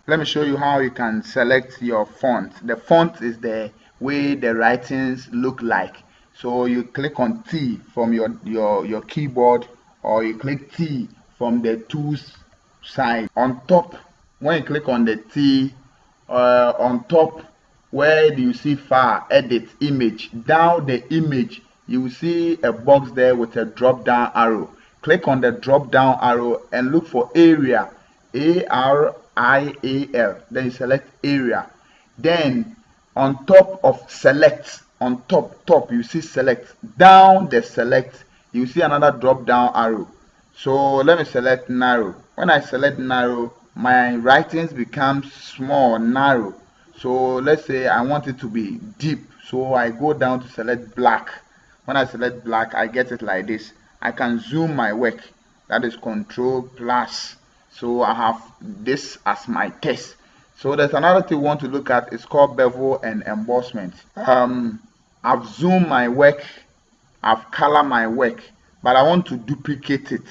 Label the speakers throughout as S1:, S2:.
S1: Let me show you how you can select your font. The font is the way the writings look like. So you click on T from your keyboard, or you click T from the tools side. On top, when you click on the T, on top where do you see file, edit image, down the image you will see a box there with a drop down arrow. Click on the drop down arrow and look for area, ARIAL. Then you select area. Then on top of select, on top you see select. Down the select you see another drop down arrow. So let me select narrow. When I select narrow, my writings become small, narrow. So let's say I want it to be deep, so I go down to select black. When I select black, I get it like this. I can zoom my work, that is Control plus. So I have this as my text. So there's another thing we want to look at. It's called bevel and embossment. I've zoomed my work, I've colored my work, but I want to duplicate it.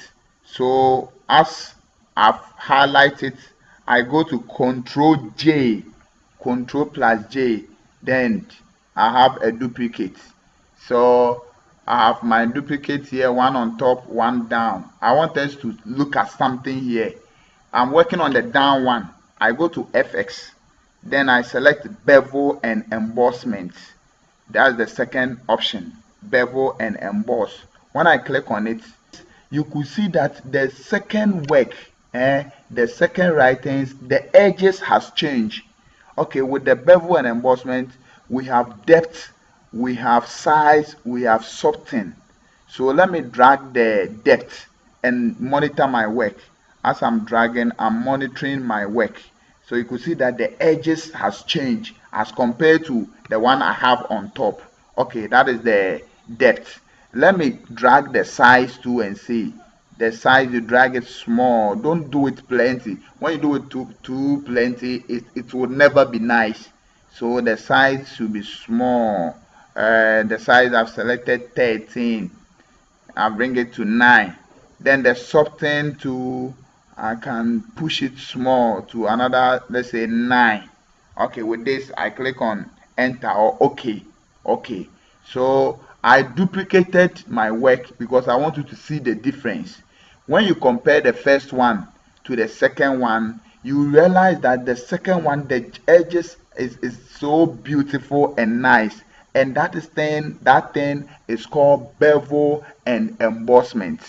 S1: So as I've highlighted, I go to Control J, Control plus J, then I have a duplicate. So I have my duplicate here, one on top, one down. I want us to look at something here. I'm working on the down one. I go to FX, then I select bevel and embossment. That's the second option, bevel and emboss. When I click on it, you could see that the second work, the second writings, the edges has changed. Okay, with the bevel and embossment, we have depth, we have size, we have soften. So let me drag the depth and monitor my work. As I'm dragging, I'm monitoring my work. So you could see that the edges has changed as compared to the one I have on top. Okay, that is the depth. Let me drag the size too and see. The size, you drag it small. Don't do it plenty. When you do it too plenty, it will never be nice. So the size should be small. The size I've selected 13. I'll bring it to 9. Then the soften to, I can push it small to another, let's say 9. Okay, with this I click on enter or OK. Okay, so I duplicated my work because I want you to see the difference. When you compare the first one to the second one, you realize that the second one, the edges is so beautiful and nice, and that thing is called bevel and embossment.